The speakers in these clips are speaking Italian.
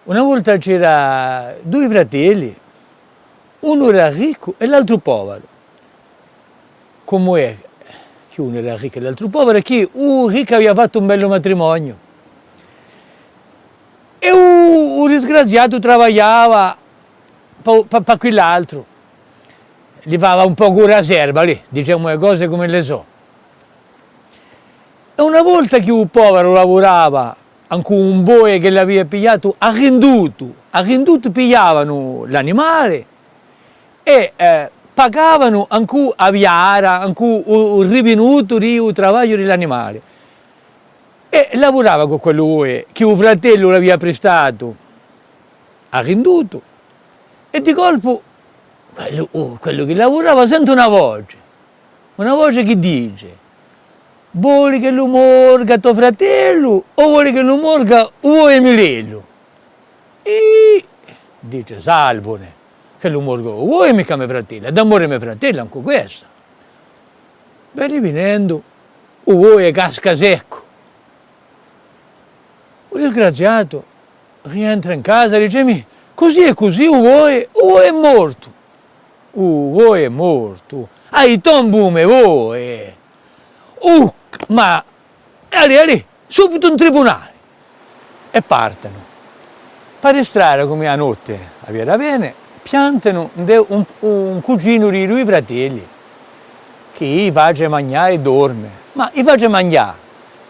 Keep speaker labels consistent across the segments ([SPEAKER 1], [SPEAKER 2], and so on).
[SPEAKER 1] Una volta c'era due fratelli, uno era ricco e l'altro povero. Come è che uno era ricco e l'altro povero? Che un ricco aveva fatto un bello matrimonio e un disgraziato lavorava per quell'altro. Gli fava un po' cura serva lì, diciamo le cose come le so. E una volta che un povero lavorava anche un boia che l'aveva pigliato a renduto pigliavano l'animale e pagavano anche a viara, anche il rivenuto del lavoro dell'animale. E lavorava con quello boia che un fratello l'aveva prestato a renduto e di colpo quello che lavorava sente una voce che dice: vuoi che lo morga tuo fratello o vuoi che lo morga vuoi Emilello? E dice: salvone, che lo morga vuoi mica mio fratello, d'amore mio fratello anche questo. Bene venendo, vuoi casca secco. Un disgraziato rientra in casa e dice: così è così, vuoi è morto. Vuoi è morto. Hai tombume vuoi. Ma lì, subito in tribunale. E partono. Per strada come a notte, a via da bene, piantano un cugino di due fratelli che gli face mangiare e dorme. Ma gli face mangiare.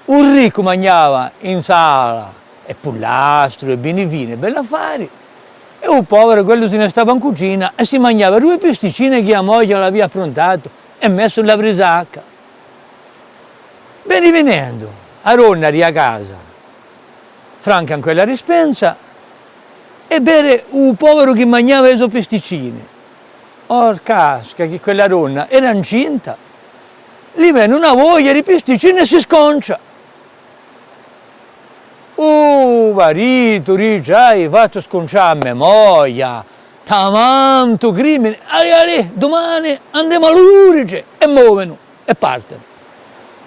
[SPEAKER 1] Un ricco mangiava in sala e pullastro e bene fine, bello affari. E un povero quello se ne stava in cucina e si mangiava due pesticine che la moglie l'aveva approntato e messo nella brisacca. Bene venendo, a Ronnari a casa, franca in quella dispensa e bere un povero che mangiava le sue pesticine. Casca che quella donna era incinta, gli viene una voglia di pesticine e si sconcia. Marito dice: hai fatto sconciare a memoria, tamanto crimine, domani andiamo all'Urice e muovono e partono.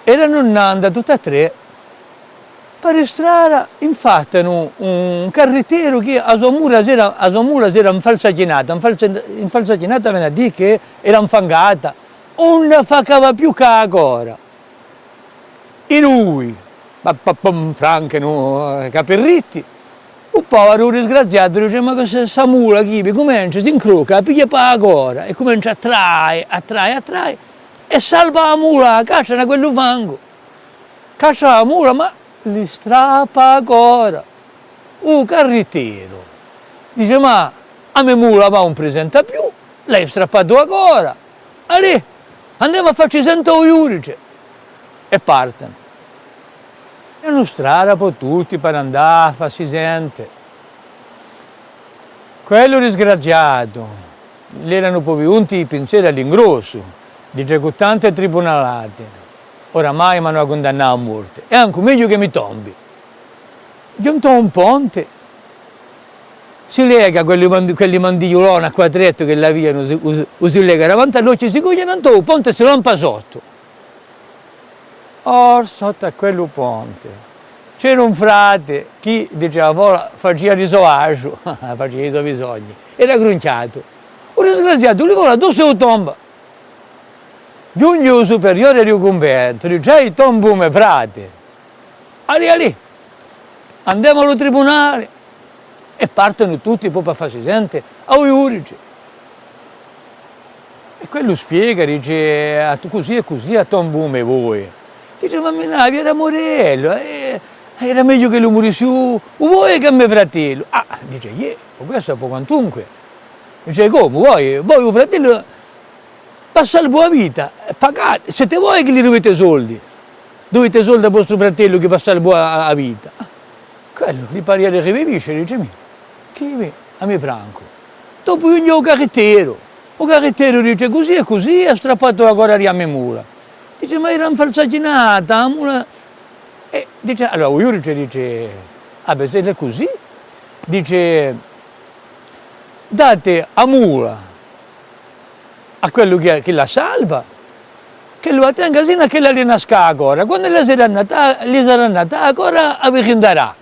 [SPEAKER 1] Erano andati tutti e tre. Per strada, infatti, un carrettiero che a sua mula si era infalsaginata viene a dire che era infangata, non ne faceva più che ancora. E lui, franche, capirritti, un povero disgraziato dice: ma questa mula qui comincia, si incroca, piglia per ancora e comincia a trae e salva la mula, caccia da quello fango. Caccia la mula, ma li strappa ancora. Carrettiero dice: ma a me mula non presenta più, l'hai strappato ancora. Allora, andiamo a farci 100 Iurice. E partono. E una strada per tutti per andare a farsi gente. Quello disgraziato, gli erano poi venuti i pensieri all'ingrosso, dice con tante tribunalate. Oramai mi hanno condannato a morte. E anche meglio che mi tombi. Giunto a un ponte, si lega quelli mandiglioloni a quadretto che l'avevano, si lega davanti all'occhio, si cogliano il ponte e si rompa sotto. Sotto a quello ponte c'era un frate che diceva faceva il suo agio, faceva i suoi bisogni, era grunciato. Un disgraziato, lui vola addosso la tomba. Giunge il superiore di un convento, dice: ehi, tombume, frate. Ali, andiamo allo tribunale. E partono tutti poi per farsi sente a Iurice. E quello spiega, dice: così e così a tombume voi. Dice: ma minavi era Morello, era meglio che lo morisse voi che a mio fratello. Dice: questo è un po' quantunque. Dice: come, voi un fratello passa la buona vita, pagate, siete voi che gli dovete soldi a vostro fratello che passa la buona vita. Quello gli pare che vivisce, dice: chi a me Franco. Dopo io il carrettiero dice: così e così, ha strappato la corda a mia mula. Dice: ma era infalsaginata la mula. E dice: allora Iurice dice: se è così, dice: date a mula a quello che la salva, che lo tenga sino a che la rinasca ancora. Quando le sarà nata ancora avvicinderà.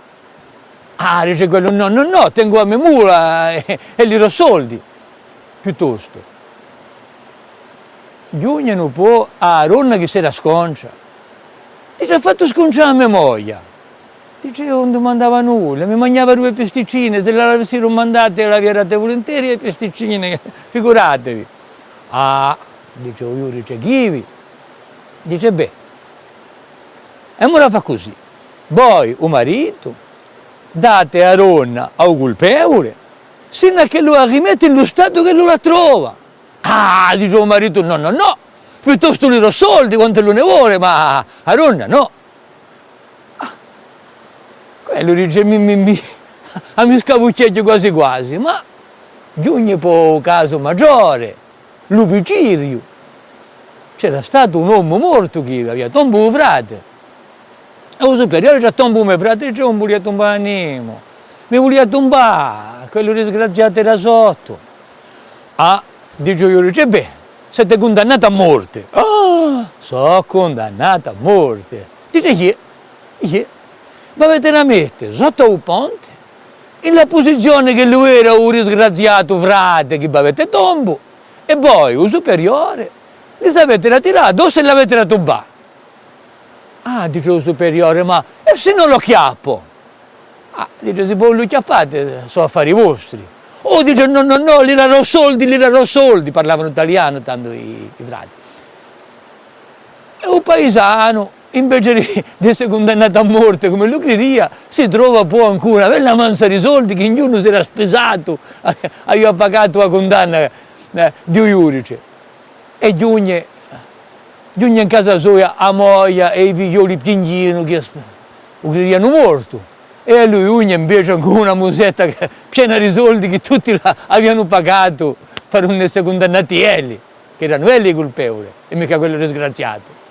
[SPEAKER 1] Ah, dice quello, no, no, no, tengo a me mula e li do soldi. Piuttosto, giugno un po' a donna che si era sconcia. Dice, ha fatto sconciare a mia moglie. Dice, io non domandava nulla, mi mangiava 2 pesticine, se l'avessi mandate la virate volentieri le pesticine, figuratevi. Ah, dice, io dice, chivi. Dice, beh, e me la fa così. Voi, un marito, date a donna a un colpevole, sino a che lo rimette nello stato che lo la trova. Ah, dice il marito, no, no, no, piuttosto gli do soldi quanto lo ne vuole, ma a donna no. Ah, quello dice, mi scavucchiaggio quasi quasi, ma giugno poi caso maggiore, Lupicirio. C'era stato un uomo morto che aveva tombato frate. E il superiore ci ha tombato mio frate, dice, non volia tombare nemo. Mi volia tombare, quello disgraziato era sotto. Ah, dice io, dice, beh, siete condannato a morte. Ah, sono condannato a morte. Dice, chi? Ma avete la mette sotto un ponte, in la posizione che lui era un disgraziato frate che avete tombo, e poi il superiore li avete la tirata, dove se l'avete la tombata? Ah, dice il superiore, ma e se non lo chiappo? Ah, dice, se voi lo chiappate, sono affari vostri. Oh, dice, no, no, no, li darò soldi, parlavano italiano tanto i frati. E un paesano, invece di essere condannato a morte come lui credeva, si trova poi ancora una bella mansa di soldi che ognuno si era spesato, aveva pagato la condanna di un giudice. E giugno in casa sua a moglie e i figlioli piangevano che erano morti. E lui invece con una musetta piena di soldi che tutti avevano pagato per non essere condannati elli, che erano elli colpevoli, e mica quello disgraziato.